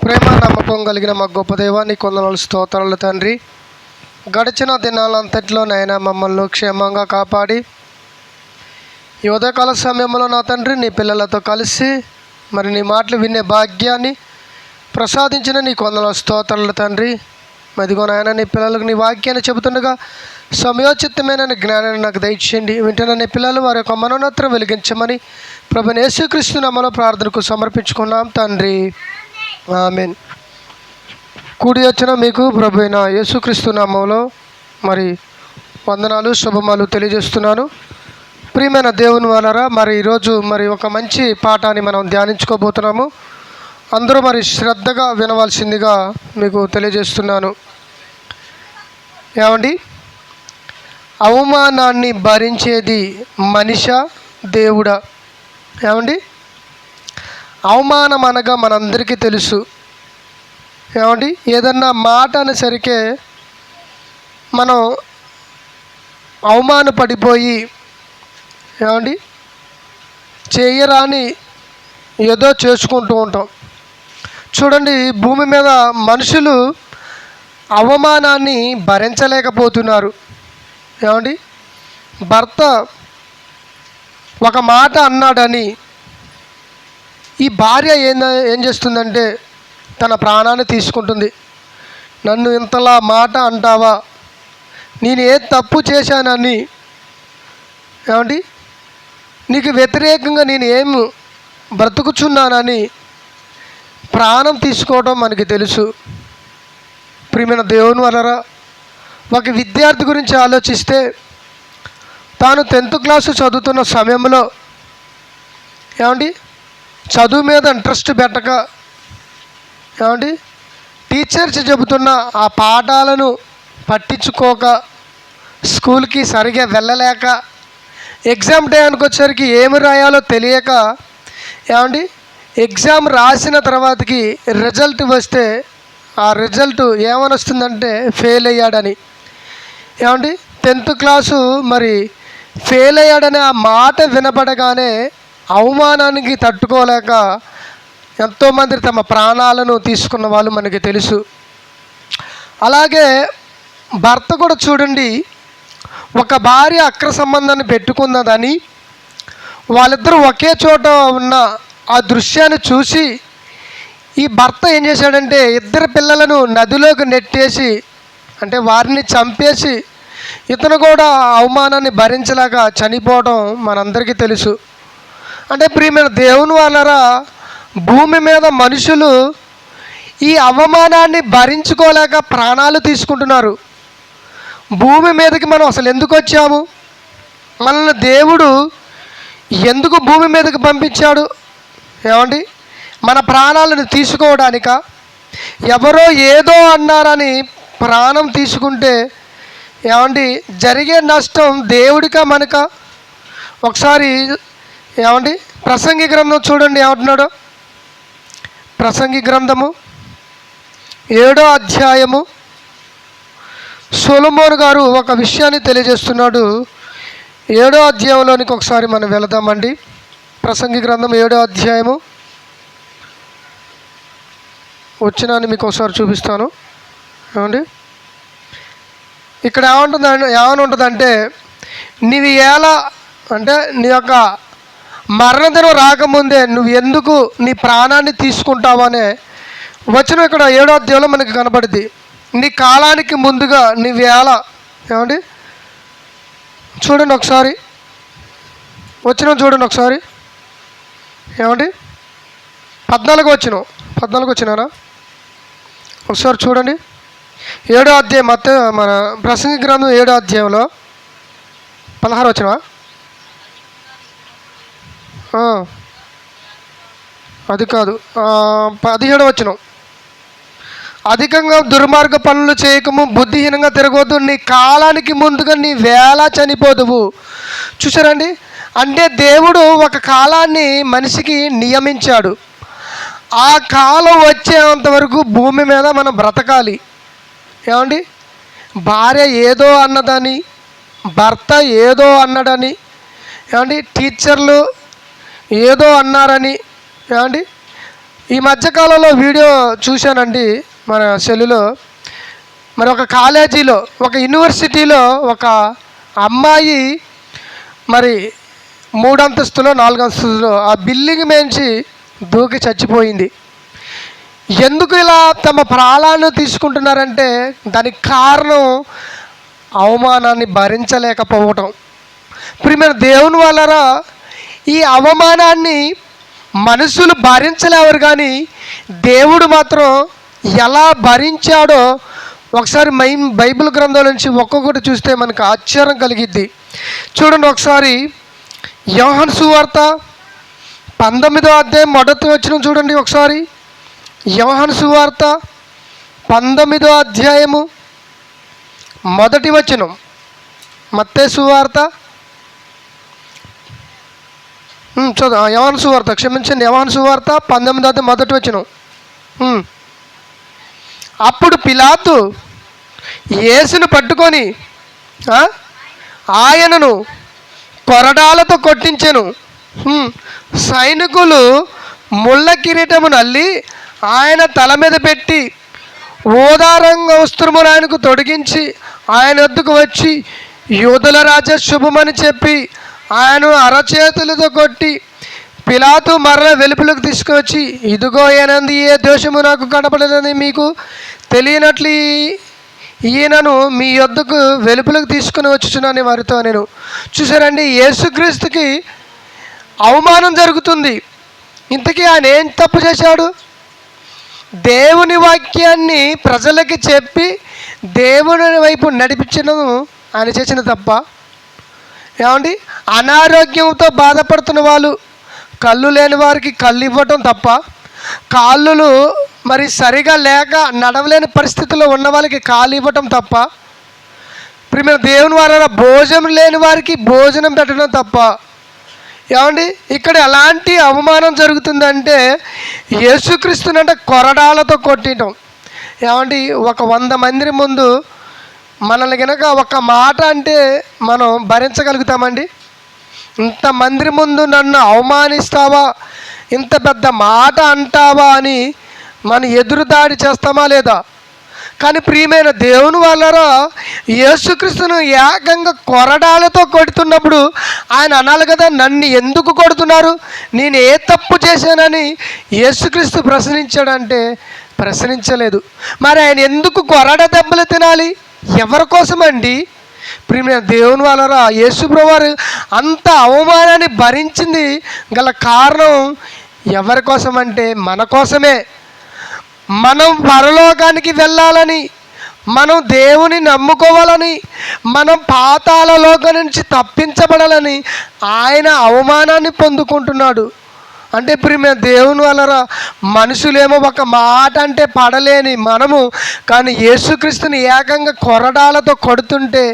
ప్రేమ నమ్మకం కలిగిన మా గొప్ప దేవా, నీ కొందనాలు స్తోత్రాలు తండ్రి. గడిచిన దినాలంతట్లో నైనా మమ్మల్ని క్షేమంగా కాపాడి ఈ ఉదయకాల సమయంలో నా తండ్రి నీ పిల్లలతో కలిసి మరి నీ మాటలు వినే భాగ్యాన్ని ప్రసాదించిన నీ కొందనాలు స్తోత్రాలు తండ్రి. మదిగో నాయన నీ పిల్లలకు నీ వాక్యాన్ని చెబుతుండగా సమయోచితమైన జ్ఞానాన్ని నాకు దయచేయండి. వింటున్న నీ పిల్లలు వారి యొక్క మనోన్నతం వెలిగించమని ప్రభువైన యేసుక్రీస్తు నామములో ప్రార్థనకు సమర్పించుకున్నాం తండ్రి, ఆమేన్. కూడి వచ్చిన మీకు ప్రభువైన యేసుక్రీస్తు నామములో మరి వందనాలు శుభమాలు తెలియజేస్తున్నాను. ప్రియమైన దేవుని వాళ్ళరా, మరి ఈరోజు మరి ఒక మంచి పాఠాన్ని మనం ధ్యానించుకోబోతున్నాము. అందరూ మరి శ్రద్ధగా వినవలసిందిగా మీకు తెలియజేస్తున్నాను. ఏమండి, అవమానాన్ని భరించేది మనిషా దేవుడా? ఏమండి, అవమానం అనగా మనందరికీ తెలుసు. ఏమండి, ఏదన్నా మాట అనేసరికే మనం అవమానపడిపోయి ఏమండి చేయరాని ఏదో చేసుకుంటూ ఉంటాం. చూడండి, భూమి మీద మనుషులు అవమానాన్ని భరించలేకపోతున్నారు. ఏమండి, భర్త ఒక మాట అన్నాడని ఈ భార్య ఏం చేస్తుందంటే తన ప్రాణాన్ని తీసుకుంటుంది. నన్ను ఇంతలా మాట అంటావా, నేను ఏ తప్పు చేశానని, ఏమండి నీకు వ్యతిరేకంగా నేను ఏం బ్రతుకుచున్నానని ప్రాణం తీసుకోవడం మనకి తెలుసు. ప్రియమైన దేవుని వలన ఒక విద్యార్థి గురించి ఆలోచిస్తే, తాను 10th క్లాసు చదువుతున్న సమయంలో ఏమండి చదువు మీద ఇంట్రెస్ట్ పెట్టక, ఏమండి టీచర్స్ చెబుతున్న ఆ పాఠాలను పట్టించుకోక, స్కూల్కి సరిగా వెళ్ళలేక, ఎగ్జామ్ టైంకి వచ్చేసరికి ఏమి రాయాలో తెలియక, ఏమండి ఎగ్జామ్ రాసిన తర్వాతకి రిజల్ట్ వస్తే ఆ రిజల్ట్ ఏమని వస్తుందంటే ఫెయిల్ అయ్యాడని. ఏమండి 10th క్లాసు మరి ఫెయిల్ అయ్యాడని ఆ మాట వినపడగానే అవమానానికి తట్టుకోలేక ఎంతోమంది తమ ప్రాణాలను తీసుకున్న వాళ్ళు మనకి తెలుసు. అలాగే భర్త కూడా చూడండి, ఒక భార్య అక్ర సంబంధాన్ని పెట్టుకున్నదని వాళ్ళిద్దరూ ఒకే చోట ఉన్న ఆ దృశ్యాన్ని చూసి ఈ భర్త ఏం చేశాడంటే ఇద్దరు పిల్లలను నదిలోకి నెట్టేసి, అంటే వారిని చంపేసి ఇతను కూడా అవమానాన్ని భరించలేక చనిపోవడం మనందరికీ తెలుసు. అంటే ప్రియమైన దేవుని వాళ్ళరా, భూమి మీద మనుషులు ఈ అవమానాన్ని భరించుకోలేక ప్రాణాలు తీసుకుంటున్నారు. భూమి మీదకి మనం అసలు ఎందుకు వచ్చాము? మనల్ని దేవుడు ఎందుకు భూమి మీదకి పంపించాడు? ఏమండి, మన ప్రాణాలను తీసుకోవడానికా? ఎవరో ఏదో అన్నారని ప్రాణం తీసుకుంటే ఏమండి జరిగే నష్టం దేవుడికా మనకా? ఒకసారి ఏమండి ప్రసంగి గ్రంథం చూడండి ఏమంటున్నాడో. ప్రసంగి గ్రంథము 7వ అధ్యాయము సొలొమోను గారు ఒక విషయాన్ని తెలియజేస్తున్నాడు. 7వ అధ్యాయంలోనికి ఒకసారి మనం వెళదామండి. ప్రసంగి గ్రంథం 7వ అధ్యాయము వచ్చినాన్ని మీకు ఒకసారి చూపిస్తాను. ఏమండి ఇక్కడ ఏమని ఉంటుందంటే, నీవు ఎలా అంటే నీ యొక్క మరణదినం రాకముందే నువ్వు ఎందుకు నీ ప్రాణాన్ని తీసుకుంటావు అనే వచనం ఇక్కడ 7వ అధ్యాయంలో మనకి కనపడుద్ది. నీ కాలానికి ముందుగా నీవు ఎలా, ఏమండి చూడండి ఒకసారి వచనం చూడండి ఒకసారి. ఏమండి 14 వచ్చినానా ఒకసారి చూడండి. 7వ అధ్యాయం మన ప్రసంగి గ్రంథం 7వ అధ్యాయంలో 16 వచ్చినా, అది కాదు 17 వచ్చిన. అధికంగా దుర్మార్గ పనులు చేయకము, బుద్ధిహీనంగా తిరగవద్దు, నీ కాలానికి ముందుగా నీ వేళ చనిపోదువు. చూసారండి, అంటే దేవుడు ఒక కాలాన్ని మనిషికి నియమించాడు. ఆ కాలం వచ్చేంత వరకు భూమి మీద మనం బ్రతకాలి. ఏమండి, భార్య ఏదో అన్నదని, భర్త ఏదో అన్నాడని, ఏమండి టీచర్లు ఏదో అన్నారని, ఏమండి ఈ మధ్యకాలంలో వీడియో చూశానండి మన సెల్లులో. మరి ఒక కాలేజీలో, ఒక యూనివర్సిటీలో ఒక అమ్మాయి మరి 3 అంతస్తులో 4 అంతస్తులో ఆ బిల్డింగ్ మించి దూకి చచ్చిపోయింది. ఎందుకు ఇలా తమ ప్రాణాలను తీసుకుంటున్నారంటే దానికి కారణం అవమానాన్ని భరించలేకపోవటం. ప్రియమైన దేవుని వలన ఈ అవమానాన్ని మనుషులు భరించలేరు, కానీ దేవుడు మాత్రం ఎలా భరించాడో ఒకసారి బైబిల్ గ్రంథం నుంచి ఒక్కొక్కటి చూస్తే మనకు ఆశ్చర్యం కలిగిద్ది. చూడండి ఒకసారి యోహాను సువార్త 19వ అధ్యాయం 1వ వచనం చూడండి. ఒకసారి యోహాను సువార్త 19వ అధ్యాయము 1వ వచనం. మత్తయి సువార్త యోహాను సువార్త క్షమించండి, యోహాను సువార్త 19వ అధ్యాయం 1వ వచనం. అప్పుడు పిలాతు యేసును పట్టుకొని ఆయనను కొరడాలతో కొట్టించెను. సైనికులు ముళ్ళ కిరీటమును అల్లి ఆయన తల మీద పెట్టి ఓదారంగ వస్త్రమును ఆయనకు తొడిగించి ఆయన వద్దకు వచ్చి యూదుల రాజా శుభమని చెప్పి ఆయనను అరచేతులతో కొట్టి పిలాతు మరల వెలుపులకు తీసుకువచ్చి, ఇదిగో ఏనంది ఏ దోషము నాకు కనపడదని మీకు తెలియనట్లు ఈయనను మీ యొద్దకు వెలుపులకు తీసుకుని వచ్చుచున్నాను వారితో నేను. చూసారండి, యేసుక్రీస్తుకి అవమానం జరుగుతుంది. ఇంతకీ ఆయన ఏం తప్పు చేశాడు? దేవుని వాక్యాన్ని ప్రజలకి చెప్పి దేవుని వైపు నడిపించడం ఆయన చేసిన తప్ప? ఏమండి, అనారోగ్యంతో బాధపడుతున్న వాళ్ళు, కళ్ళు లేని వారికి కళ్ళు ఇవ్వటం తప్ప, కాళ్ళు మరి సరిగా లేక నడవలేని పరిస్థితుల్లో ఉన్న వాళ్ళకి కాళ్ళు ఇవ్వటం తప్ప, ప్రియమైన దేవుని వలన భోజనం లేని వారికి భోజనం పెట్టడం తప్ప? ఏమండి, ఇక్కడ ఎలాంటి అవమానం జరుగుతుందంటే యేసుక్రీస్తునంటే కొరడాలతో కొట్టడం. ఏమండి, ఒక 100 మంది ముందు మనల్ని కనుక ఒక మాట అంటే మనం భరించగలుగుతామండి? ఇంతమంది ముందు నన్ను అవమానిస్తావా, ఇంత పెద్ద మాట అంటావా అని మనం ఎదురుదాడి చేస్తామా లేదా? కానీ ప్రియమైన దేవుని వలన యేసుక్రీస్తును ఏకంగా కొరడాలతో కొడుతున్నప్పుడు ఆయన అనాలి కదా, నన్ను ఎందుకు కొడుతున్నారు, నేను ఏ తప్పు చేశానని యేసుక్రీస్తు ప్రశ్నించాడంటే ప్రశ్నించలేదు. మరి ఆయన ఎందుకు కొరడ దెబ్బలు తినాలి? ఎవరి కోసమండి? ప్రియమైన దేవుని వలన యేసుప్రభువారు అంత అవమానాన్ని భరించింది గల కారణం ఎవరి కోసం అంటే మన కోసమే. మనం పరలోకానికి వెళ్ళాలని, మనం దేవుని నమ్ముకోవాలని, మనం పాతాళ లోకం నుంచి తప్పించబడాలని ఆయన అవమానాన్ని పొందుకుంటున్నాడు. అంటే ప్రియమైన దేవుని వలన మనుషులేమో ఒక మాట అంటే పడలేని మనము, కానీ యేసుక్రీస్తుని ఏకంగా కొరడాలతో కొడుతుంటే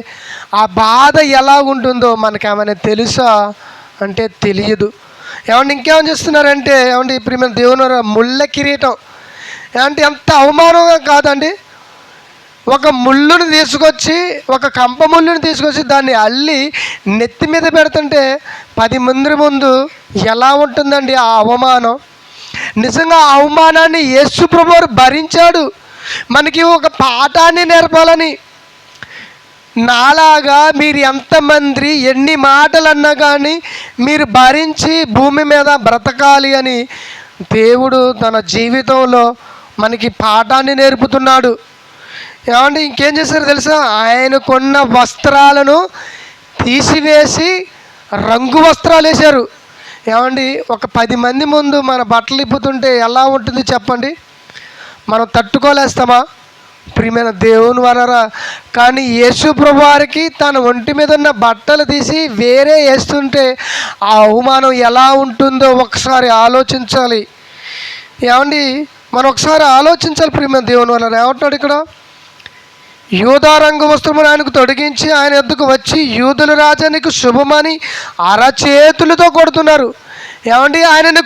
ఆ బాధ ఎలా ఉంటుందో మనకేమైనా తెలుసా అంటే తెలియదు. ఏమంటే ఇంకేమని చేస్తున్నారంటే, ఏమంటే ప్రియమైన దేవుని వలన ముళ్ళ కిరీటం అంటే ఎంత అవమానంగా కాదండి. ఒక ముళ్ళుని తీసుకొచ్చి, ఒక కంప ముళ్ళుని తీసుకొచ్చి దాన్ని అల్లి నెత్తి మీద పెడుతుంటే 10 మంది ముందు ఎలా ఉంటుందండి ఆ అవమానం? నిజంగా ఆ అవమానాన్ని యేసు ప్రభువు భరించాడు మనకి ఒక పాఠాన్ని నేర్పాలని. నాలాగా మీరు ఎంతమంది ఎన్ని మాటలు అన్నా కానీ మీరు భరించి భూమి మీద బ్రతకాలి అని దేవుడు తన జీవితంలో మనకి పాఠాన్ని నేర్పుతున్నాడు. ఏమంటే ఇంకేం చేశారో తెలుసా? ఆయనకున్న వస్త్రాలను తీసివేసి రంగు వస్త్రాలు వేశారు. ఏమండి, ఒక 10 మంది ముందు మన బట్టలు ఇప్పుతుంటే ఎలా ఉంటుంది చెప్పండి? మనం తట్టుకోలేస్తామా? ప్రియమైన దేవుని వలన కానీ యేసు ప్రభువారికి తన ఒంటి మీద ఉన్న బట్టలు తీసి వేరే వేస్తుంటే ఆ అవమానం ఎలా ఉంటుందో ఒకసారి ఆలోచించాలి. ఏమండి, మనం ఒకసారి ఆలోచించాలి. ప్రియమైన దేవుని వలన ఏమంటున్నాడు ఇక్కడ? యూదా రంగు వస్త్రమును ఆయనకు తొడిగించి ఆయన ఎద్దుకు వచ్చి యూదుల రాజానికి శుభమని అరచేతులతో కొడుతున్నారు. ఏమండి, ఆయనను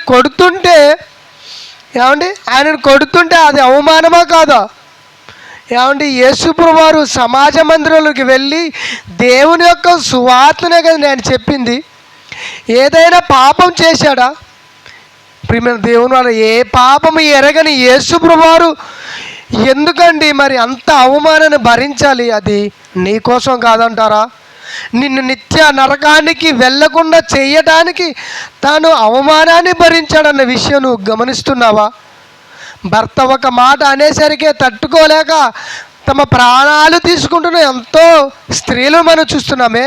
కొడుతుంటే అది అవమానమా కాదా? ఏమండి, యేసుప్రభువారు సమాజ మందిరంలోకి వెళ్ళి దేవుని యొక్క సువార్తనే కదా నేను చెప్పింది. ఏదైనా పాపం చేశాడా? ప్రియమైన దేవుని వల్ల ఏ పాపము ఎరగని యేసుప్రభువారు ఎందుకండి మరి అంత అవమానాన్ని భరించాలి? అది నీ కోసం కాదంటారా? నిన్ను నిత్య నరకానికి వెళ్ళకుండా చేయటానికి తాను అవమానాన్ని భరించాడన్న విషయం నువ్వు గమనిస్తున్నావా? భర్త ఒక మాట అనేసరికే తట్టుకోలేక తమ ప్రాణాలు తీసుకుంటున్న ఎంతో స్త్రీలు మనం చూస్తున్నామే.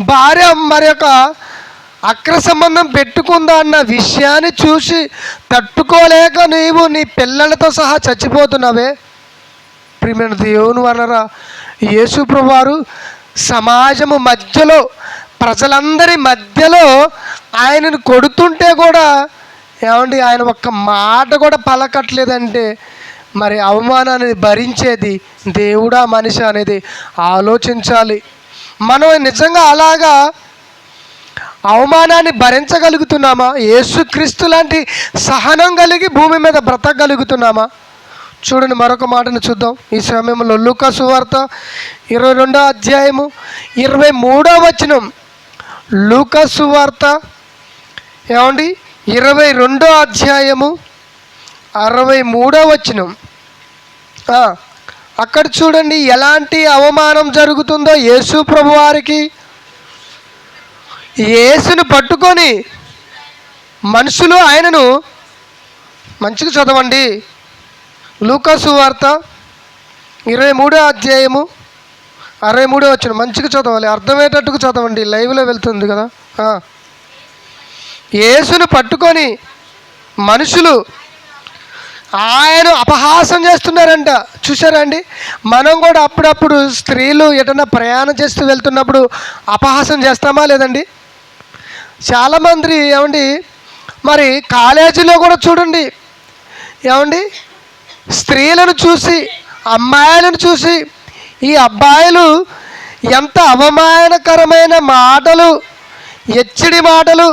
భార్య మరి యొక్క అక్ర సంబంధం పెట్టుకుందా అన్న విషయాన్ని చూసి తట్టుకోలేక నీవు నీ పిల్లలతో సహా చచ్చిపోతున్నావే. ప్రియమైన దేవుని వలన యేసుప్రభువారు సమాజము మధ్యలో, ప్రజలందరి మధ్యలో ఆయనను కొడుతుంటే కూడా ఏమండి ఆయన ఒక్క మాట కూడా పలకట్లేదంటే మరి అవమానాన్ని భరించేది దేవుడా మనిషి అనేది ఆలోచించాలి. మనం నిజంగా అలాగా అవమానాన్ని భరించగలుగుతున్నామా? యేసుక్రీస్తు లాంటి సహనం కలిగి భూమి మీద బ్రతకగలుగుతున్నామా? చూడండి, మరొక మాటను చూద్దాం ఈ సమయంలో. లూకా సువార్త 22వ అధ్యాయము 23వ వచనం. లూకా సువార్త ఏమండి 22వ అధ్యాయము 63వ వచనం. అక్కడ చూడండి ఎలాంటి అవమానం జరుగుతుందో. యేసు ప్రభువారికి యేసును పట్టుకొని మనుషులు ఆయనను, మంచిగా చదవండి, లూకా సువార్త 23వ అధ్యాయము 63వ వచనం. మంచిగా చదవాలి, అర్థమయ్యేటట్టుగా చదవండి, లైవ్లో వెళ్తుంది కదా. యేసును పట్టుకొని మనుషులు ఆయన అపహాసం చేస్తున్నారంట. చూసారా అండి? మనం కూడా అప్పుడప్పుడు స్త్రీలు ఎటన్నా ప్రయాణం చేస్తూ వెళ్తున్నప్పుడు అపహాసం చేస్తామా లేదండి? చాలామంది ఏమండి మరి కాలేజీలో కూడా చూడండి ఏమండి స్త్రీలను చూసి, అమ్మాయిలను చూసి ఈ అబ్బాయిలు ఎంత అవమానకరమైన మాటలు, హెచ్చడి మాటలు,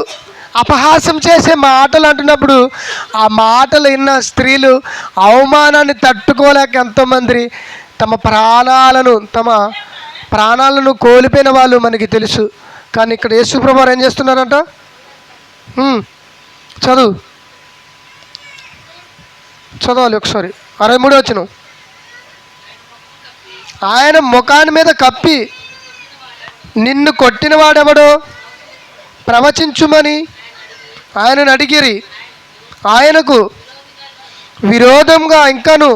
అపహాసం చేసే మాటలు అంటున్నప్పుడు ఆ మాటలు విన్న స్త్రీలు అవమానాన్ని తట్టుకోలేక ఎంతోమంది తమ ప్రాణాలను కోల్పోయిన వాళ్ళు మనకి తెలుసు. కానీ ఇక్కడ యేసుప్రభువారు ఏం చేస్తున్నారంట? చదవాలి ఒకసారి. 63 వచనం. ఆయన ముఖాన్ని మీద కప్పి, నిన్ను కొట్టినవాడెవడో ప్రవచించుమని ఆయనను అడిగిరి. ఆయనకు విరోధంగా ఇంకను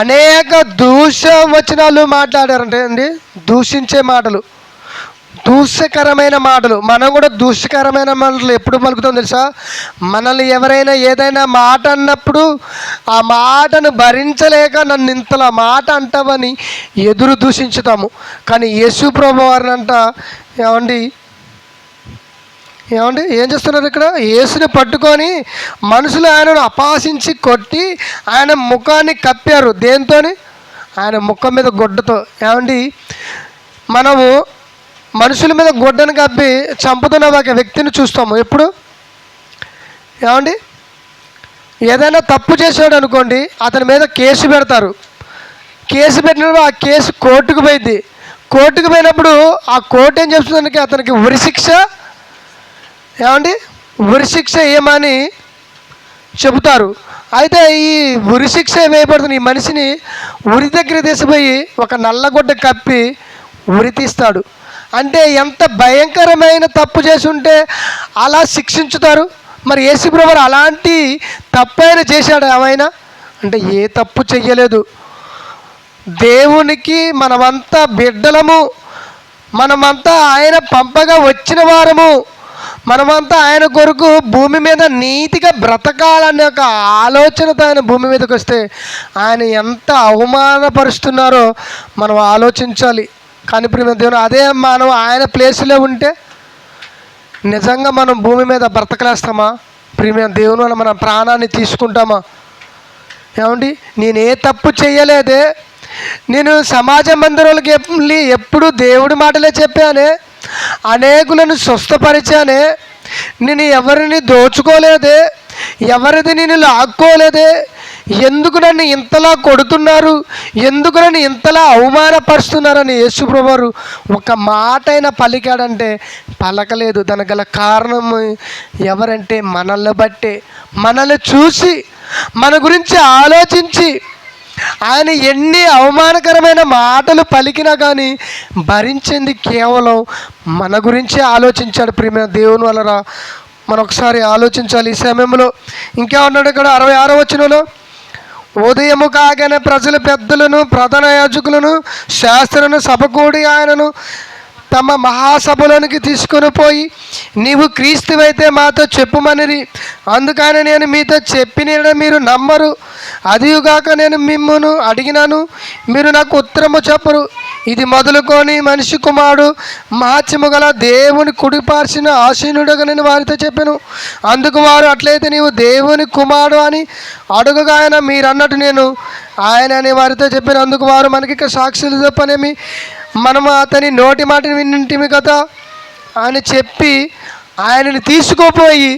అనేక దూషవచనాలు మాట్లాడారంటే అండి, దూషించే మాటలు, దూషకరమైన మాటలు. మనం కూడా దూషకరమైన మాటలు ఎప్పుడు పలుకుతాం తెలుసా? మనల్ని ఎవరైనా ఏదైనా మాట అన్నప్పుడు ఆ మాటను భరించలేక నన్ను ఇంతలా మాట అంటావని ఎదురు దూషించుతాము. కానీ యేసు ప్రభువారిని అంట ఏమండి ఏం చేస్తున్నారు ఇక్కడ? యేసుని పట్టుకొని మనుషులు ఆయనను అపహాసించి కొట్టి ఆయన ముఖాన్ని కప్పారు. దేంతోని? ఆయన ముఖం మీద గుడ్డతో. ఏమండి మనము మనుషుల మీద గుడ్డను కప్పి చంపుతున్న ఒక వ్యక్తిని చూస్తాము ఎప్పుడు. ఏమండి ఏదైనా తప్పు చేశాడు అనుకోండి, అతని మీద కేసు పెడతారు. కేసు పెట్టినప్పుడు ఆ కేసు కోర్టుకు పోయింది. కోర్టుకు పోయినప్పుడు ఆ కోర్టు ఏం చెప్తుందానికి? అతనికి ఉరిశిక్ష ఉరిశిక్ష ఏమని చెబుతారు. అయితే ఈ ఉరిశిక్ష వేయబడుతుంది. ఈ మనిషిని ఉరి దగ్గర తీసిపోయి ఒక నల్లగొడ్డ కప్పి ఉరి తీస్తాడు. అంటే ఎంత భయంకరమైన తప్పు చేసి ఉంటే అలా శిక్షించుతారు. మరి యేసుప్రభువు అలాంటి తప్పు ఆయన చేశాడు ఏమైనా అంటే? ఏ తప్పు చెయ్యలేదు. దేవునికి మనమంతా బిడ్డలము, మనమంతా ఆయన పంపగా వచ్చిన వారము, మనమంతా ఆయన కొరకు భూమి మీద నీతిగా బ్రతకాలనే ఒక ఆలోచనతో ఆయన భూమి మీదకి వస్తే ఆయన ఎంత అవమానపరుస్తున్నారో మనం ఆలోచించాలి. కానీ ప్రియమైన దేవుడు, అదే మనం ఆయన ప్లేస్లో ఉంటే నిజంగా మనం భూమి మీద బ్రతకలేస్తామా? ప్రియమైన దేవుని వల్ల మన ప్రాణాన్ని తీసుకుంటామా? ఏమండి నేను ఏ తప్పు చేయలేదే, నేను సమాజ మందిరాలకు వెళ్ళి ఎప్పుడు దేవుడి మాటలే చెప్పానే, అనేకులను స్వస్థపరిచానే, నేను ఎవరిని దోచుకోలేదే, ఎవరిది నేను లాక్కోలేదే, ఎందుకు నన్ను ఇంతలా కొడుతున్నారు, ఎందుకు నన్ను ఇంతలా అవమానపరుస్తున్నారని యేసుప్రభువారు ఒక మాట అయినా పలికాడంటే పలకలేదు. దానికి గల కారణం ఎవరంటే మనల్ని బట్టే, మనల్ని చూసి మన గురించి ఆలోచించి ఆయన ఎన్ని అవమానకరమైన మాటలు పలికినా కానీ భరించింది కేవలం మన గురించే ఆలోచించాడు. ప్రియమైన దేవుని వలన మనం ఒకసారి ఆలోచించాలి ఈ సమయంలో. ఇంకేమన్నాడు ఇక్కడ 66వ వచనంలో, ఉదయము కాగానే ప్రజల పెద్దలను ప్రధాన యాజకులను శాస్త్రులను సభకూడి ఆయనను తమ మహాసభలోనికి తీసుకొని పోయి, నీవు క్రీస్తువైతే మాతో చెప్పుమనిరి. అందుకని నేను మీతో చెప్పిన మీరు నమ్మరు. అదిగాక నేను మిమ్మల్ని అడిగినాను, మీరు నాకు ఉత్తరము చెప్పరు. ఇది మొదలుకొని మనిషి కుమారుడు మహత్యము గల దేవుని కుడిపార్చిన ఆసీనుడుగా నేను వారితో చెప్పాను. అందుకు వారు, అట్లయితే నీవు దేవుని కుమారుడు అని అడుగగా ఆయన, మీరు అన్నట్టు నేను ఆయన అని వారితో చెప్పాను. అందుకు వారు, మనకి ఇక్కడ సాక్షులు చెప్పనేమి, మనము అతని నోటి మాటని వింటిమి కదా అని చెప్పి ఆయనని తీసుకుపోయి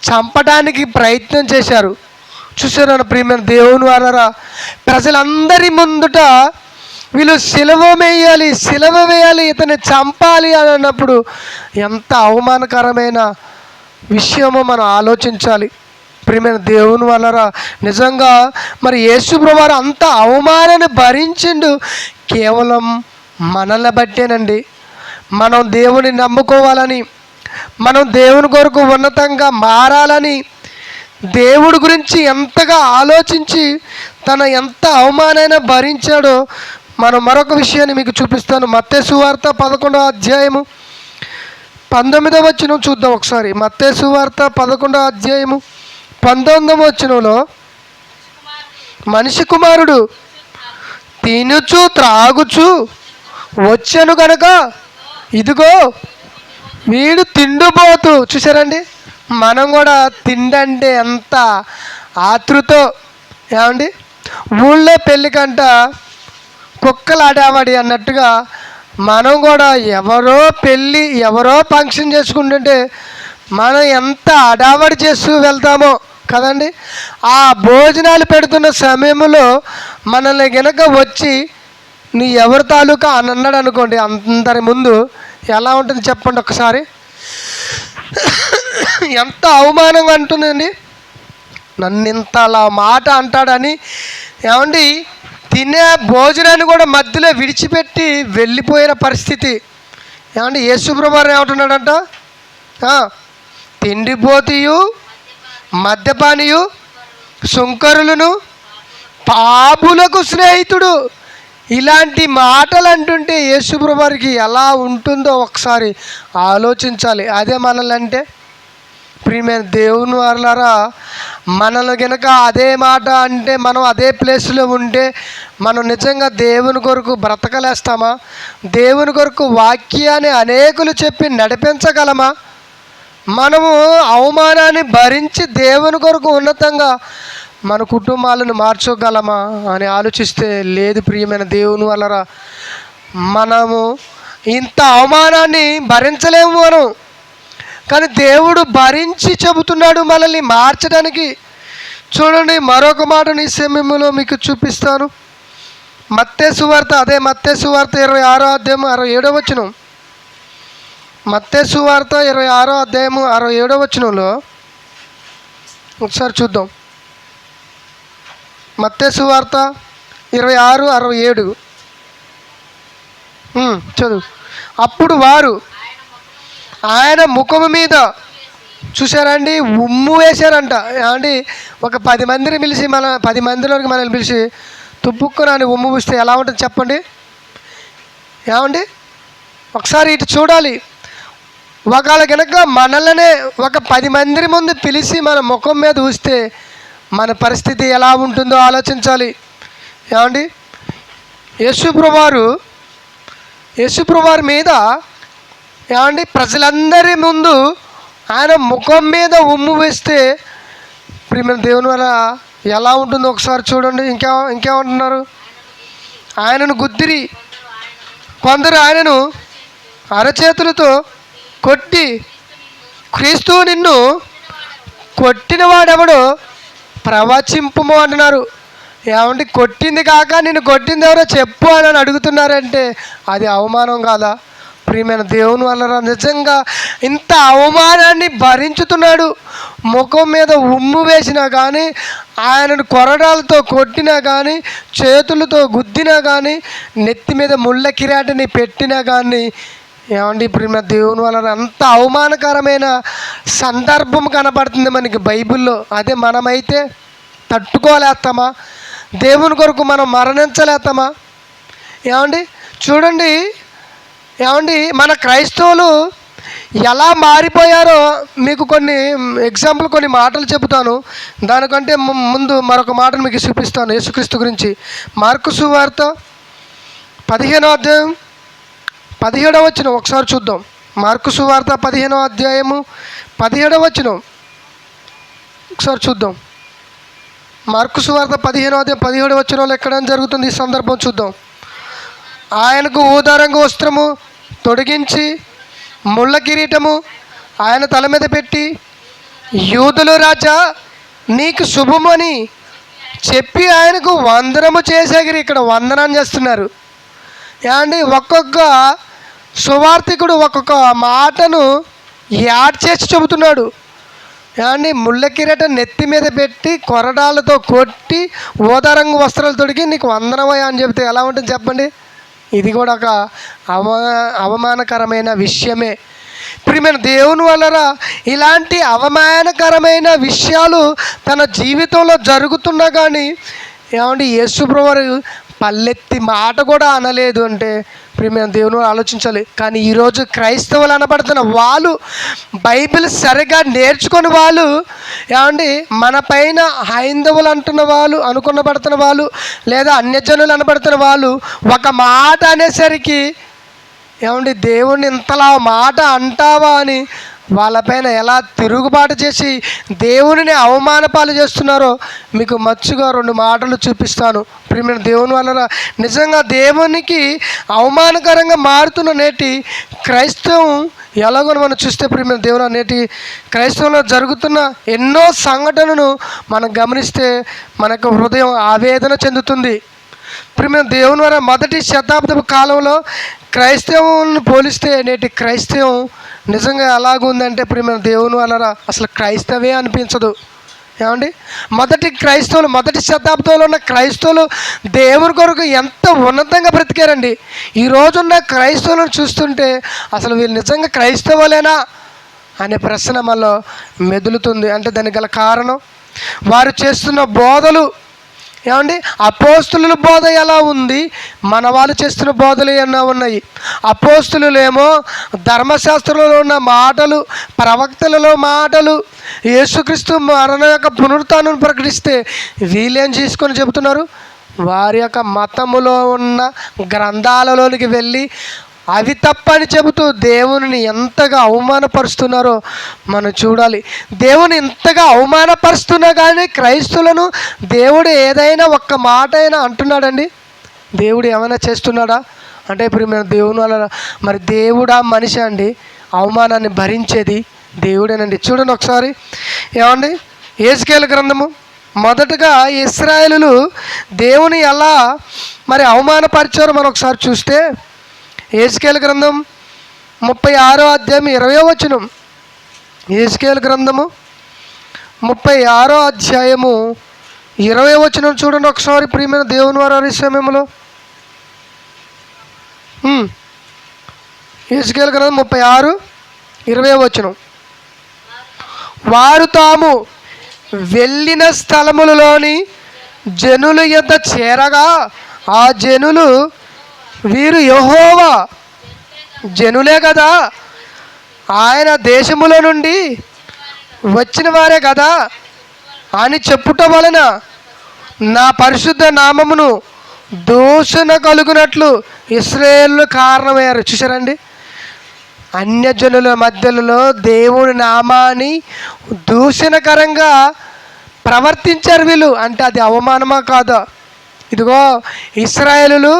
చంపడానికి ప్రయత్నం చేశారు. చూసారా ప్రియమైన దేవుని వారరా, ప్రజలందరి ముందుట వీళ్ళు సిలువ వేయాలి, ఇతన్ని చంపాలి అని అన్నప్పుడు ఎంత అవమానకరమైన విషయమో మనం ఆలోచించాలి. ప్రియమైన దేవుని వలన నిజంగా మరి యేసుప్రభువారు అంత అవమానాన్ని భరించిండు కేవలం మనల్ని బట్టేనండి. మనం దేవుని నమ్ముకోవాలని, మనం దేవుని కొరకు ఉన్నతంగా మారాలని, దేవుడి గురించి ఎంతగా ఆలోచించి తన ఎంత అవమానైనా భరించాడో మనం మరొక విషయాన్ని మీకు చూపిస్తాను. మత్తయి సువార్త 11వ అధ్యాయము 19వ వచనం చూద్దాం ఒకసారి. మత్తయి సువార్త 11వ అధ్యాయము 19వ వచనంలో, మనిషి కుమారుడు తినుచు త్రాగుచు వచ్చాను కనుక ఇదిగో వీడు తిండిపోతూ. చూసారండి, మనం కూడా తిండంటే ఎంత ఆతృతో, ఏమండి ఊళ్ళో పెళ్ళికంట కుక్కలు ఆడావాడి అన్నట్టుగా మనం కూడా ఎవరో ఫంక్షన్ చేసుకుంటుంటే మనం ఎంత అడావడి చేస్తూ వెళ్తామో కదండి. ఆ భోజనాలు పెడుతున్న సమయంలో మనల్ని గనక వచ్చి నీ ఎవరి తాలూకా అని అన్నాడు అనుకోండి, అందరి ముందు ఎలా ఉంటుంది చెప్పండి ఒకసారి. ఎంత అవమానంగా అంటుందండి. నన్ను ఇంతలా మాట అంటాడని, ఏమండి తినే భోజనాన్ని కూడా మధ్యలో విడిచిపెట్టి వెళ్ళిపోయిన పరిస్థితి. ఏమండి యేసుప్రభువారు ఏమంటున్నాడంట, తిండిపోతీయు మద్యపానీయు సుంకరులను పాపులకు స్నేహితుడు. ఇలాంటి మాటలు అంటుంటే యేసుప్రభువారికి ఎలా ఉంటుందో ఒకసారి ఆలోచించాలి. అదే మనల్ని అంటే ప్రియమైన దేవుని వారలారా, మనల్ని కనుక అదే మాట అంటే, మనం అదే ప్లేస్లో ఉంటే మనం నిజంగా దేవుని కొరకు బ్రతకలేస్తామా? దేవుని కొరకు వాక్యాన్ని అనేకులు చెప్పి నడిపించగలమా? మనము అవమానాన్ని భరించి దేవుని కొరకు ఉన్నతంగా మన కుటుంబాలను మార్చుకోగలమా అని ఆలోచిస్తే లేదు. ప్రియమైన దేవుని వలన మనము ఇంత అవమానాన్ని భరించలేము మనం, కానీ దేవుడు భరించి చెబుతున్నాడు మనల్ని మార్చడానికి. చూడండి, మరొక మాటని ఈ సమయంలో మీకు చూపిస్తాను. మత్తయి సువార్త 26వ అధ్యాయం 67వ వచనం. మత్తయి సువార్త 26వ అధ్యాయము 67వ వచనంలో ఒకసారి చూద్దాం. మత్తయి సువార్త 26:67 చదువు. అప్పుడు వారు ఆయన ముఖము మీద, చూసారండి, ఉమ్ము వేశారంట. ఏమండి ఒక 10 మందిని పిలిచి 10 మందిలోకి మనల్ని పిలిచి తుప్పుకొని ఉమ్ము పూస్తే ఎలా ఉంటుంది చెప్పండి? ఏమండి ఒకసారి ఇటు చూడాలి. ఒకవేళ కనుక మనల్నే ఒక 10 మంది ముందు పిలిచి మన ముఖం మీద ఊస్తే మన పరిస్థితి ఎలా ఉంటుందో ఆలోచించాలి. ఏమండి యేసుప్రభువారి మీద, ఏమండి ప్రజలందరి ముందు ఆయన ముఖం మీద ఉమ్ము వేస్తే ప్రియమైన దేవుని వల్ల ఎలా ఉంటుందో ఒకసారి చూడండి. ఇంకేమంటున్నారు? ఆయనను గుద్దిరి, కొందరు ఆయనను అరచేతులతో కొట్టి, క్రీస్తు నిన్ను కొట్టిన వాడెవడో ప్రవచింపుము అంటున్నారు. ఏమంటే కొట్టింది కాక నేను కొట్టింది ఎవరో చెప్పు అని అడుగుతున్నారంటే అది అవమానం కాదా? ప్రియమైన దేవుని వల్ల నిజంగా ఇంత అవమానాన్ని భరించుతున్నాడు. ముఖం మీద ఉమ్ము వేసినా కానీ, ఆయనను కొరడాలతో కొట్టినా కానీ, చేతులతో గుద్దినా కానీ, నెత్తి మీద ముళ్ళ కిరీటాన్ని పెట్టినా కానీ, ఏమండి ప్రియమైన దేవుని వల్ల అంత అవమానకరమైన సందర్భం కనపడుతుంది మనకి బైబిల్లో. అదే మనమైతే తట్టుకోలేస్తామా? దేవుని కొరకు మనం మరణించలేస్తామా? ఏమండి చూడండి, ఏమండి మన క్రైస్తవులు ఎలా మారిపోయారో మీకు కొన్ని ఎగ్జాంపుల్, కొన్ని మాటలు చెబుతాను. దానికంటే ముందు మరొక మాటను మీకు చూపిస్తాను యేసుక్రీస్తు గురించి. మార్కు సువార్త 15వ అధ్యాయం 17వ వచనం ఒకసారి చూద్దాం. మార్కు సువార్త 15వ అధ్యాయము 17వ వచనం ఒకసారి చూద్దాం. మార్కు సువార్త 15వ అధ్యాయం 17వ వచనంలో ఎక్కడ జరుగుతుంది ఈ సందర్భం చూద్దాం. ఆయనకు ఊదారంగు వస్త్రము తొడిగించి ముళ్ళ కిరీటము ఆయన తల మీద పెట్టి, యూదుల రాజా నీకు శుభమని చెప్పి ఆయనకు వందనము చేసేగిరి. ఇక్కడ వందనాన్ని చేస్తున్నారు. ఏమండి ఒక్కొక్క సువార్థికుడు ఒక్కొక్క మాటను యాడ్ చేసి చెబుతున్నాడు. ఏమండి ముళ్ళ కిరీటం నెత్తి మీద పెట్టి కొరడాలతో కొట్టి ఊదారంగు వస్త్రాలు తొడిగి నీకు వందనమయ్యా అని చెబితే ఎలా ఉంటుంది చెప్పండి? ఇది కూడా ఒక అవమానకరమైన విషయమే. ప్రియమైన దేవుని వలన ఇలాంటి అవమానకరమైన విషయాలు తన జీవితంలో జరుగుతున్నా కానీ ఏమండి యేసుప్రభువు పల్లెత్తి మాట కూడా అనలేదు అంటే ప్రియమైన దేవుని ఆలోచించాలి. కానీ ఈరోజు క్రైస్తవులు అనబడుతున్న వాళ్ళు, బైబిల్ సరిగా నేర్చుకుని వాళ్ళు, ఏమండి మన పైన హైందవులు అంటున్న వాళ్ళు, అనుకునబడుతున్న వాళ్ళు, లేదా అన్యజనులు అనబడుతున్న వాళ్ళు ఒక మాట అనేసరికి ఏమండి దేవుణ్ణి ఇంతలా మాట అంటావా అని వాళ్ళపైన ఎలా తిరుగుబాటు చేసి దేవునిని అవమానపాలు చేస్తున్నారో మీకు మచ్చుగా 2 మాటలు చూపిస్తాను. ప్రియమైన దేవుని వలన నిజంగా దేవునికి అవమానకరంగా మారుతున్న నేటి క్రైస్తవం ఎలాగో మనం చూస్తే ప్రియమైన దేవుని నేటి క్రైస్తవంలో జరుగుతున్న ఎన్నో సంఘటనలను మనం గమనిస్తే మనకు హృదయం ఆవేదన చెందుతుంది. ప్రియమైన దేవుని వలన మొదటి శతాబ్దపు కాలంలో క్రైస్తవాన్ని పోలిస్తే నేటి క్రైస్తవం నిజంగా ఎలాగుందంటే ప్రియమైన దేవుని వలన అసలు క్రైస్తవే అనిపించదు. ఏమండి మొదటి క్రైస్తవులు, మొదటి శతాబ్దంలో ఉన్న క్రైస్తవులు దేవుని కొరకు ఎంత ఉన్నతంగా బ్రతికారండి. ఈ రోజున్న క్రైస్తవులను చూస్తుంటే అసలు వీళ్ళు నిజంగా క్రైస్తవులేనా అనే ప్రశ్న మనలో మెదులుతుంది. అంటే దానికి గల కారణం వారు చేస్తున్న బోధలు. ఏమండి అపోస్తుల బోధ ఎలా ఉంది, మన వాళ్ళు చేస్తున్న బోధలు ఎన్నో ఉన్నాయి. అపోస్తులేమో ధర్మశాస్త్రంలో ఉన్న మాటలు, ప్రవక్తలలో మాటలు, యేసుక్రీస్తు మరణ యొక్క పునరుత్థానం ప్రకటిస్తే వీళ్ళేం చేసుకొని చెబుతున్నారు? వారి యొక్క మతములో ఉన్న గ్రంథాలలోనికి వెళ్ళి అవి తప్పని చెబుతూ దేవుని ఎంతగా అవమానపరుస్తున్నారో మనం చూడాలి. దేవుని ఇంతగా అవమానపరుస్తున్నా కానీ క్రైస్తవులను దేవుడు ఏదైనా ఒక్క మాట అయినా అంటున్నాడండి? దేవుడు ఏమైనా చేస్తున్నాడా అంటే ప్రియమైన దేవుని వల్ల మరి దేవుడా మనిషి అండి అవమానాన్ని భరించేది దేవుడేనండి. చూడండి ఒకసారి, ఏమండి యెహెజ్కేలు గ్రంథము మొదటగా ఇశ్రాయేలులు దేవుని ఎలా మరి అవమానపరిచారో మనం ఒకసారి చూస్తే యెహెజ్కేలు గ్రంథం 36వ అధ్యాయం 20వ వచనం. యెహెజ్కేలు గ్రంథము 36వ అధ్యాయము 20వ వచనం చూడండి ఒకసారి ప్రియమైన దేవుని వారి సమయంలో. యెహెజ్కేలు గ్రంథం 36:20వ వచనం. వారు తాము వెళ్ళిన స్థలములలోని జనుల యొద్ద చేరగా ఆ జనులు వీరు యెహోవా జనులే కదా, ఆయన దేశములో నుండి వచ్చిన వారే కదా అని చెప్పుట వలన నా పరిశుద్ధ నామమును దూషణ కలుగునట్లు ఇశ్రాయేలు కారణమయ్యారు. చూసారండి, అన్యజనుల మధ్యలో దేవుని నామాన్ని దూషణకరంగా ప్రవర్తించారు వీళ్ళు. అంటే అది అవమానమా కాదా? ఇదిగో ఇశ్రాయేలులు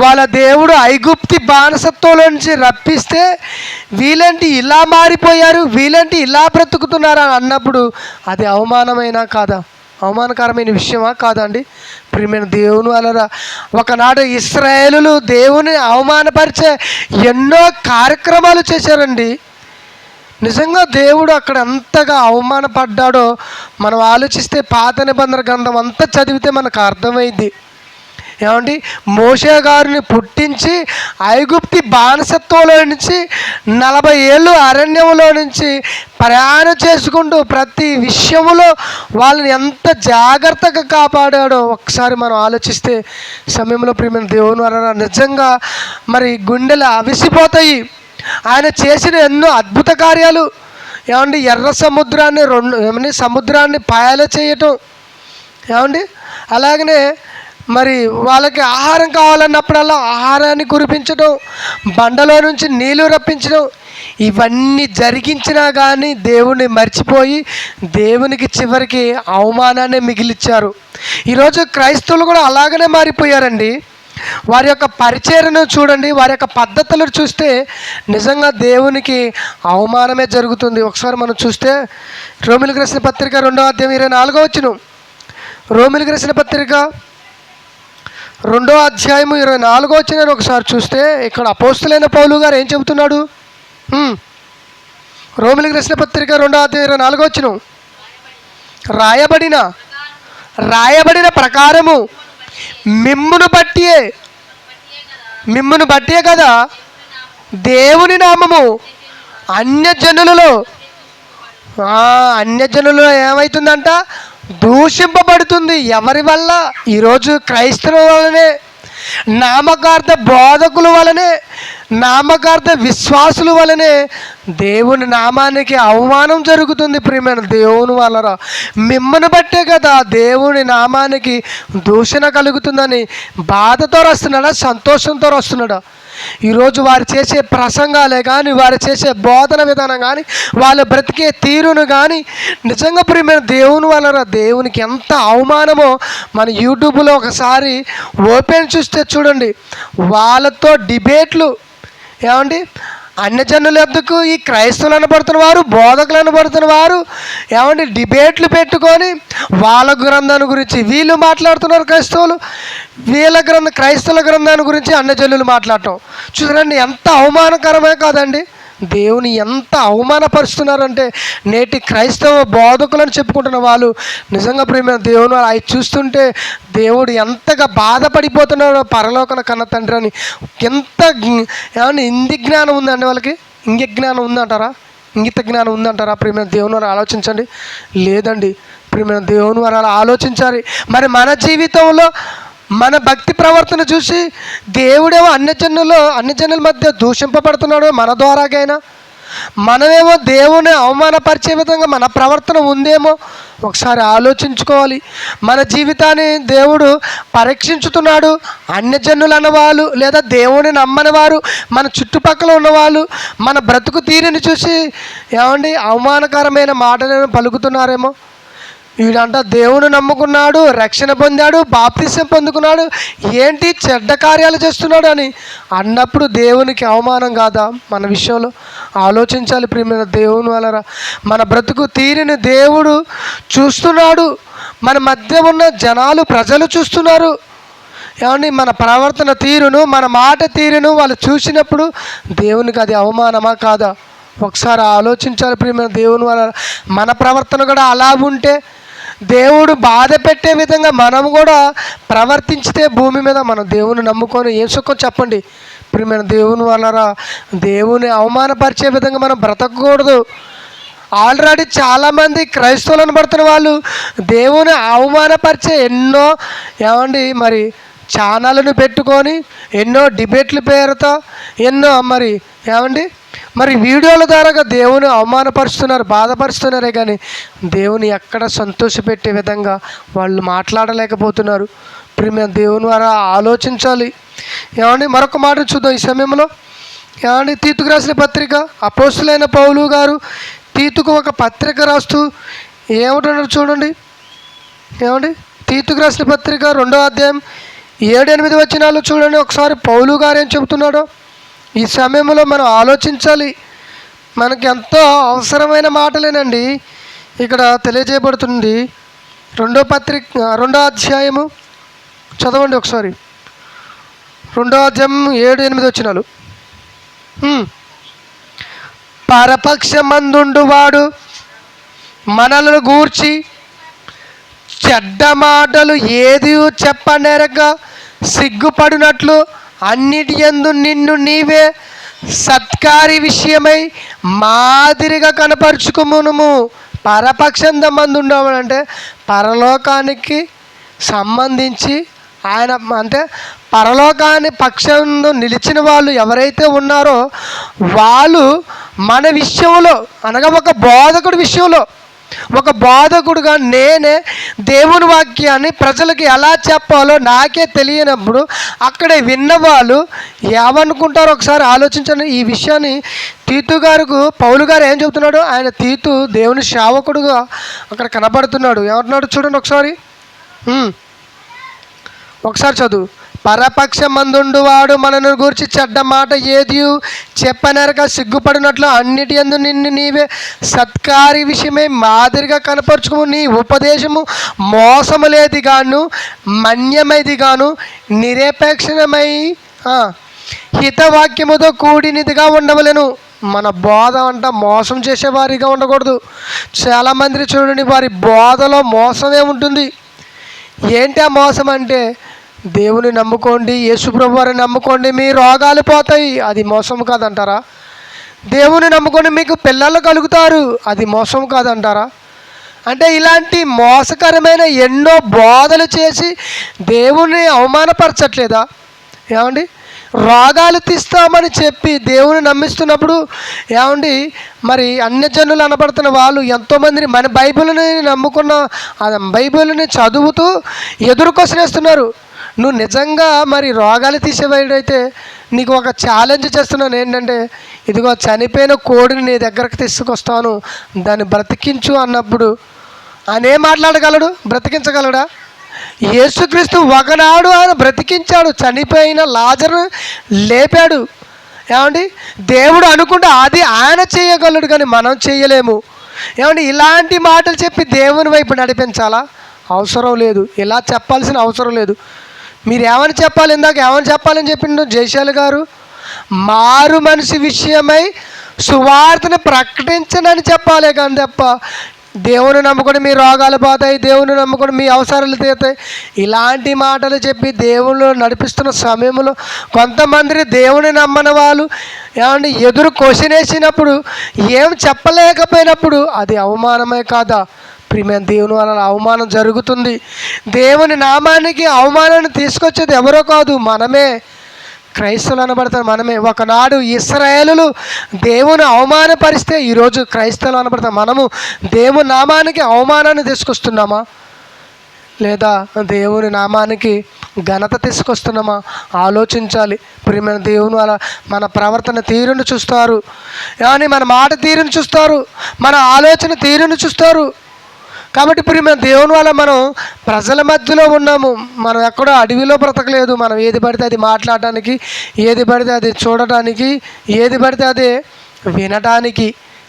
వాళ్ళ దేవుడు ఐగుప్తి బానిసత్వంలో నుంచి రప్పిస్తే వీళ్ళంటి ఇలా మారిపోయారు, వీళ్ళంటి ఇలా బ్రతుకుతున్నారు అని అన్నప్పుడు అది అవమానమైనా కాదా? అవమానకరమైన విషయమా కాదండి? ప్రియమైన దేవుని వలన ఒకనాడు ఇశ్రాయేలులు దేవుని అవమానపరిచే ఎన్నో కార్యక్రమాలు చేశారండి. నిజంగా దేవుడు అక్కడ ఎంతగా అవమానపడ్డాడో మనం ఆలోచిస్తే పాత నిబంధన గ్రంథం అంతా చదివితే మనకు అర్థమైంది. ఏమండి, మోషే గారిని పుట్టించి ఐగుప్తి బానిసత్వంలో నుంచి 40 ఏళ్ళు అరణ్యంలో నుంచి ప్రయాణం చేసుకుంటూ ప్రతి విషయంలో వాళ్ళని ఎంత జాగ్రత్తగా కాపాడాడో ఒకసారి మనం ఆలోచిస్తే సమయంలో ప్రియమైన దేవుని వలన నిజంగా మరి గుండెలు అవిసిపోతాయి. ఆయన చేసిన ఎన్నో అద్భుత కార్యాలు. ఏమండి, ఎర్ర సముద్రాన్ని సముద్రాన్ని పాయలు చేయటం, ఏమండి, అలాగనే మరి వాళ్ళకి ఆహారం కావాలన్నప్పుడల్లా ఆహారాన్ని కురిపించడం, బండలో నుంచి నీళ్లు రప్పించడం, ఇవన్నీ జరిగించినా కానీ దేవుణ్ణి మర్చిపోయి దేవునికి చివరికి అవమానాన్ని మిగిలిచ్చారు. ఈరోజు క్రైస్తవులు కూడా అలాగనే మారిపోయారండి. వారి యొక్క పరిచర్యను చూడండి, వారి యొక్క పద్ధతులు చూస్తే నిజంగా దేవునికి అవమానమే జరుగుతుంది. ఒకసారి మనం చూస్తే రోమిలికి రాసిన పత్రిక 2వ అధ్యాయం 24వ వచనం. రోమిలికి రాసిన పత్రిక 2వ అధ్యాయము 24వ వచనాన్ని ఒకసారి చూస్తే ఇక్కడ అపోస్తులైన పౌలు గారు ఏం చెబుతున్నాడు? రోమిలికి రాసిన పత్రిక 2వ అధ్యాయం 24వ వచనం. రాయబడిన ప్రకారము మిమ్మును బట్టియే కదా దేవుని నామము అన్యజనులలో ఏమవుతుందంట? దూషింపబడుతుంది. ఎవరి వల్ల? ఈరోజు క్రైస్తవుల వలనే, నామకార్థ బోధకుల వలనే, నామకార్థ విశ్వాసుల వలనే దేవుని నామానికి అవమానం జరుగుతుంది. ప్రియమైన దేవుని వలన మిమ్మల్ని బట్టే కదా దేవుని నామానికి దూషణ కలుగుతుందని బాధతో వస్తున్నాడా, సంతోషంతో వస్తున్నాడా? ఈరోజు వారు చేసే ప్రసంగాలే కానీ, వారు చేసే బోధన విధానం కానీ, వాళ్ళు బ్రతికే తీరును కానీ నిజంగా ప్రియమైన దేవుని వలన దేవునికి ఎంత అవమానమో మన యూట్యూబ్లో ఒకసారి ఓపెన్ చూస్తే చూడండి. వాళ్ళతో డిబేట్లు, ఏమండి, అన్యజనుల యొద్దకు ఈ క్రైస్తవులు అనబడుతున్న వారు, బోధకులు అనబడుతున్న వారు, ఏమండి, డిబేట్లు పెట్టుకొని వాళ్ళ గ్రంథాన్ని గురించి వీళ్ళు మాట్లాడుతున్నారు. క్రైస్తవుల గ్రంథాన్ని గురించి అన్యజనులు మాట్లాడటం చూడండి, ఎంత అవమానకరమే కాదండి? దేవుని ఎంత అవమానపరుస్తున్నారంటే నేటి క్రైస్తవ బోధకులను చెప్పుకుంటున్న వాళ్ళు నిజంగా ప్రియమైన దేవుని అవి చూస్తుంటే దేవుడు ఎంతగా బాధపడిపోతున్నాడో పరలోకన కన్న తండ్రి అని. ఎంత ఏమన్నా ఇంది జ్ఞానం ఉందండి వాళ్ళకి? ఇంగిత జ్ఞానం ఉందంటారా? ప్రియమైన దేవుని వారు ఆలోచించండి. లేదండి, ప్రియమైన దేవుని వారు అలా ఆలోచించాలి. మరి మన జీవితంలో మన భక్తి ప్రవర్తన చూసి దేవుడేమో అన్యజనుల మధ్య దూషింపబడుతున్నాడు మన ద్వారాగైనా. మనమేమో దేవుని అవమానపరిచే విధంగా మన ప్రవర్తన ఉందేమో ఒకసారి ఆలోచించుకోవాలి. మన జీవితాన్ని దేవుడు పరీక్షించుతున్నాడు. అన్యజనులు అన్నవాళ్ళు లేదా దేవుని నమ్మని వారు, మన చుట్టుపక్కల ఉన్నవాళ్ళు మన బ్రతుకు తీరుని చూసి ఏమండి అవమానకరమైన మాటలను పలుకుతున్నారేమో. వీడంట దేవుని నమ్ముకున్నాడు, రక్షణ పొందాడు, బాప్తిసం పొందుకున్నాడు, ఏంటి చెడ్డ కార్యాలు చేస్తున్నాడు అని అన్నప్పుడు దేవునికి అవమానం కాదా? మన విషయంలో ఆలోచించాలి. ప్రియమైన దేవుని వలన మన బ్రతుకు తీరిని దేవుడు చూస్తున్నాడు. మన మధ్య ఉన్న ప్రజలు చూస్తున్నారు. ఏమండి, మన ప్రవర్తన తీరును, మన మాట తీరును వాళ్ళు చూసినప్పుడు దేవునికి అది అవమానమా కాదా? ఒకసారి ఆలోచించాలి. ప్రియమైన దేవుని వలన మన ప్రవర్తన కూడా అలా ఉంటే, దేవుడు బాధ పెట్టే విధంగా మనం కూడా ప్రవర్తించితే భూమి మీద మనం దేవుని నమ్ముకొని ఏం సుఖం చెప్పండి? ప్రియమైన దేవుని వలన దేవుని అవమానపరిచే విధంగా మనం బ్రతకకూడదు. ఆల్రెడీ చాలామంది క్రైస్తవులు అనబడుతున్న వాళ్ళు దేవుని అవమానపరిచే ఎన్నో ఏమండి మరి ఛానళ్ళను పెట్టుకొని ఎన్నో డిబేట్ల పేరుతో ఎన్నో మరి వీడియోల ద్వారా దేవుని అవమానపరుస్తున్నారు, బాధపరుస్తున్నారే కానీ దేవుని ఎక్కడ సంతోషపెట్టే విధంగా వాళ్ళు మాట్లాడలేకపోతున్నారు. ప్రియమైన దేవుని వారు ఆలోచించాలి. మరొక మాట చూద్దాం ఈ సమయంలో. తీతుకు రాసిన పత్రిక అపోస్తులైన పౌలు గారు తీతుకు ఒక పత్రిక రాస్తూ ఏమంటున్నారు చూడండి. తీతుకు రాసిన పత్రిక 2వ అధ్యాయం 7-8 వచనాలు చూడండి ఒకసారి పౌలు గారు ఏం చెబుతున్నాడో. ఈ సమయంలో మనం ఆలోచించాలి. మనకి ఎంతో అవసరమైన మాటలేనండి ఇక్కడ తెలియజేయబడుతుంది. రెండో అధ్యాయము చదవండి ఒకసారి. 2వ అధ్యాయం 7-8 వచనాలు. పరపక్షమందుండువాడు మనలను గూర్చి చెడ్డ మాటలు ఏది చెప్పనేరక సిగ్గుపడినట్లు అన్నిటి యందు నిన్ను నీవే సత్కారి విషయమై మాదిరిగా కనపరుచుకుమును. పరపక్షందమంది ఉండవాలంటే పరలోకానికి సంబంధించి ఆయన అంటే పరలోకాన్ని పక్షంలో నిలిచిన వాళ్ళు ఎవరైతే ఉన్నారో వాళ్ళు మన విషయంలో అనగా ఒక బోధకుడి విషయంలో ఒక బోధకుడుగా నేనే దేవుని వాక్యాన్ని ప్రజలకు ఎలా చెప్పాలో నాకే తెలియనప్పుడు అక్కడే విన్నవాళ్ళు ఏమనుకుంటారో ఒకసారి ఆలోచించండి. ఈ విషయాన్ని తీతు గారికి పౌలు గారు ఏం చెబుతున్నాడు? ఆయన తీతు దేవుని సేవకుడుగా అక్కడ కనబడుతున్నాడు. ఏమంటున్నాడు చూడండి ఒకసారి చదువు. పరపక్షమందుండువాడు మనను గురించి చెడ్డ మాట ఏది చెప్పనరక సిగ్గుపడినట్లు అన్నిటి యందు నిన్ను నీవే సత్కారి విషయమే మాదిరిగా కనపరుచుకుము. నీ ఉపదేశము మోసము లేది గాను మన్యమైది గాను నిరపేక్షణమై హితవాక్యముతో కూడినదిగా ఉండవలెను. మన బోధ అంట మోసం చేసేవారిగా ఉండకూడదు. చాలామంది చూడండి, వారి బోధలో మోసమే ఉంటుంది. ఏంటి ఆ మోసం అంటే, దేవుని నమ్ముకోండి, యేసుప్రభు వారిని నమ్ముకోండి, మీ రోగాలు పోతాయి, అది మోసం కాదంటారా? దేవుని నమ్ముకోండి, మీకు పిల్లలు కలుగుతారు, అది మోసం కాదంటారా? అంటే ఇలాంటి మోసకరమైన ఎన్నో బోధలు చేసి దేవుని అవమానపరచట్లేదా? ఏమండి, రోగాలు తీస్తామని చెప్పి దేవుని నమ్మిస్తున్నప్పుడు ఏమండి మరి అన్యజనులు అనబడుతున్న వాళ్ళు ఎంతోమందిని మన బైబిల్ని నమ్ముకున్న బైబిల్ని చదువుతూ ఎదురుకొసినేస్తున్నారు. నువ్వు నిజంగా మరి రోగాలు తీసేవాడైతే నీకు ఒక ఛాలెంజ్ చేస్తున్నాను. ఏంటంటే, ఇదిగో చనిపోయిన కోడిని నీ దగ్గరకు తీసుకొస్తాను, దాన్ని బ్రతికించు అన్నప్పుడు ఆయన మాట్లాడగలడు? బ్రతికించగలడా? యేసుక్రీస్తు ఒకనాడు ఆయన బ్రతికించాడు, చనిపోయిన లాజరును లేపాడు. ఏమండి, దేవుడు అనుకుంటే అది ఆయన చేయగలడు, కానీ మనం చేయలేము. ఏమండి, ఇలాంటి మాటలు చెప్పి దేవుని వైపు నడిపించాలా? అవసరం లేదు. ఇలా చెప్పాల్సిన అవసరం లేదు. మీరు ఏమని చెప్పాలి? ఇందాక ఏమని చెప్పాలని చెప్పిండు జయశాలి గారు? మారు మనిషి విషయమై సువార్తను ప్రకటించనని చెప్పాలి, కానీ తప్ప దేవుని నమ్ముకొని మీ రోగాలు పోతాయి, దేవుని నమ్ముకొని మీ అవసరాలు తీరుతాయి, ఇలాంటి మాటలు చెప్పి దేవుళ్ళు నడిపిస్తున్న సమయంలో కొంతమంది దేవుని నమ్మని వాళ్ళు ఏమంటే ఎదురు క్వశ్చన్ వేసినప్పుడు ఏం చెప్పలేకపోయినప్పుడు అది అవమానమే కాదా? ప్రియమైన దేవుని వల్ల అవమానం జరుగుతుంది. దేవుని నామానికి అవమానాన్ని తీసుకొచ్చేది ఎవరో కాదు, మనమే. క్రైస్తవులు అనబడతారు మనమే. ఒకనాడు ఇశ్రాయేలులు దేవుని అవమానపరిస్తే ఈరోజు క్రైస్తవులు అనబడతారు మనము. దేవుని నామానికి అవమానాన్ని తీసుకొస్తున్నామా, లేదా దేవుని నామానికి ఘనత తీసుకొస్తున్నామా? ఆలోచించాలి. ప్రియమైన దేవుని వల్ల మన ప్రవర్తన తీరును చూస్తారు, కానీ మన మాట తీరును చూస్తారు, మన ఆలోచన తీరును చూస్తారు. కాబట్టి ప్రియమైన దేవుని వల్ల మనం ప్రజల మధ్యలో ఉన్నాము. మనం ఎక్కడో అడవిలో బ్రతకలేదు. మనం ఏది పడితే అది మాట్లాడటానికి, ఏది పడితే అది చూడటానికి, ఏది పడితే అది వినటానికి.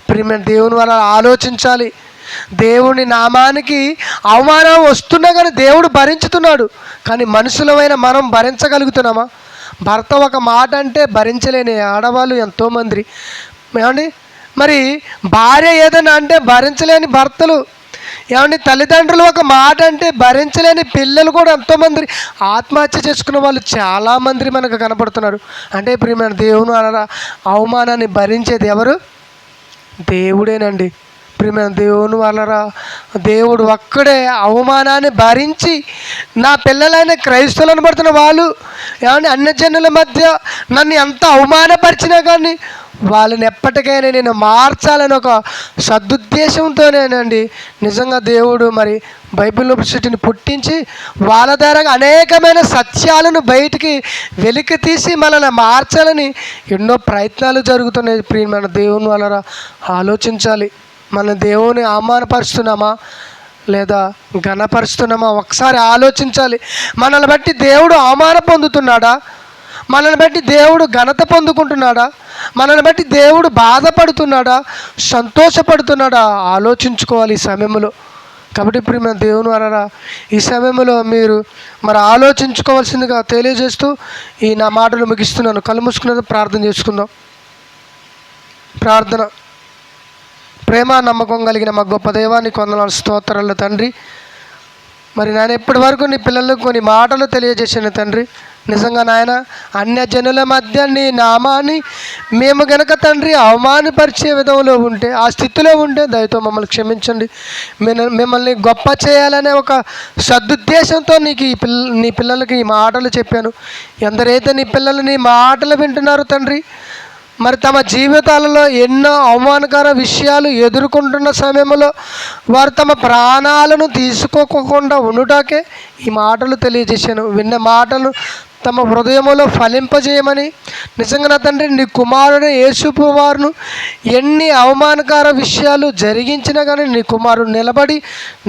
ప్రియమైన దేవుని వల్ల ఆలోచించాలి. దేవుని నామానికి అవమానం వస్తున్నా కానీ దేవుడు భరించుతున్నాడు, కానీ మనుషులమైన మనం భరించగలుగుతున్నామా? భర్త ఒక మాట అంటే భరించలేని ఆడవాళ్ళు ఎంతోమంది. ఏమండి, మరి భార్య ఏదైనా అంటే భరించలేని భర్తలు. ఏమండి, తల్లిదండ్రులు ఒక మాట అంటే భరించలేని పిల్లలు కూడా ఎంతోమంది ఆత్మహత్య చేసుకున్న వాళ్ళు చాలామంది మనకు కనపడుతున్నారు. అంటే ప్రియమైన దేవుని అవమానాన్ని భరించేది ఎవరు? దేవుడేనండి. ప్రియమైన దేవుని వలన దేవుడు ఒక్కడే అవమానాన్ని భరించి నా పిల్లలైన క్రైస్తవులు అనబడుతున్న వాళ్ళు ఏమంటే అన్యజనుల మధ్య నన్ను ఎంత అవమానపరిచినా కానీ వాళ్ళని ఎప్పటికైనా నేను మార్చాలని ఒక సదుద్దేశంతోనేనండి నిజంగా దేవుడు మరి బైబిల్ యూనివర్సిటీని పుట్టించి వాళ్ళ ద్వారా అనేకమైన సత్యాలను బయటికి వెలికి తీసి మనల్ని మార్చాలని ఎన్నో ప్రయత్నాలు జరుగుతున్నాయి. ప్రియమైన దేవుని వలన ఆలోచించాలి. మన దేవుని అవమానపరుస్తున్నామా లేదా ఘనపరుస్తున్నామా? ఒకసారి ఆలోచించాలి. మనల్ని బట్టి దేవుడు అవమాన పొందుతున్నాడా? మనల్ని బట్టి దేవుడు ఘనత పొందుకుంటున్నాడా? మనల్ని బట్టి దేవుడు బాధపడుతున్నాడా, సంతోషపడుతున్నాడా? ఆలోచించుకోవాలి ఈ సమయంలో. కాబట్టి ఇప్పుడు మేము దేవుని వలన ఈ సమయంలో మీరు మరి ఆలోచించుకోవాల్సిందిగా తెలియజేస్తూ ఈ నా మాటలు ముగిస్తున్నాను. కళ్ళు మూసుకున్నది ప్రార్థన చేసుకుందాం. ప్రార్థన. ప్రేమ నమ్మకం కలిగిన మా గొప్ప దైవానికి వందనాలు, స్తోత్రాలు తండ్రి. మరి నేను ఇప్పటి వరకు నీ పిల్లలకు కొన్ని మాటలు తెలియజేసాను తండ్రి. నిజంగా నాయన, అన్యజనుల మధ్య నీ నామాన్ని మేము గనక తండ్రి అవమానపరిచే విధంలో ఉంటే, ఆ స్థితిలో ఉంటే దయతో మమ్మల్ని క్షమించండి. మిమ్మల్ని గొప్ప చేయాలనే ఒక సదుద్దేశంతో నీకు నీ పిల్లలకి ఈ మాటలు చెప్పాను. ఎందరైతే నీ పిల్లలు నీ మాటలు వింటున్నారు తండ్రి, మరి తమ జీవితాలలో ఎన్నో అవమానకర విషయాలు ఎదుర్కొంటున్న సమయంలో వారు తమ ప్రాణాలను తీసుకోకుండా ఉండుటాకే ఈ మాటలు తెలియజేశాను. విన్న మాటలు తమ హృదయంలో ఫలింపజేయమని, నిజంగా నా తండ్రి నీ కుమారుడు యేసుపు వారును ఎన్ని అవమానకర విషయాలు జరిగించినా కానీ నీ కుమారుడు నిలబడి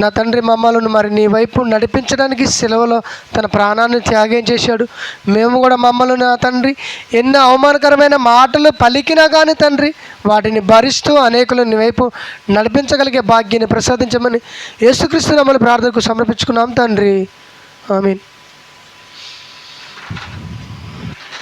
నా తండ్రి మమ్మల్ని మరి నీ వైపు నడిపించడానికి సెలవులో తన ప్రాణాన్ని త్యాగం చేశాడు. మేము కూడా మమ్మల్ని నా తండ్రి ఎన్నో అవమానకరమైన మాటలు పలికినా కానీ తండ్రి వాటిని భరిస్తూ అనేకులు నీ వైపు నడిపించగలిగే భాగ్యాన్ని ప్రసాదించమని యేసుక్రీస్తు నామములో ప్రార్థనకు సమర్పించుకున్నాం తండ్రి. ఆమీన్.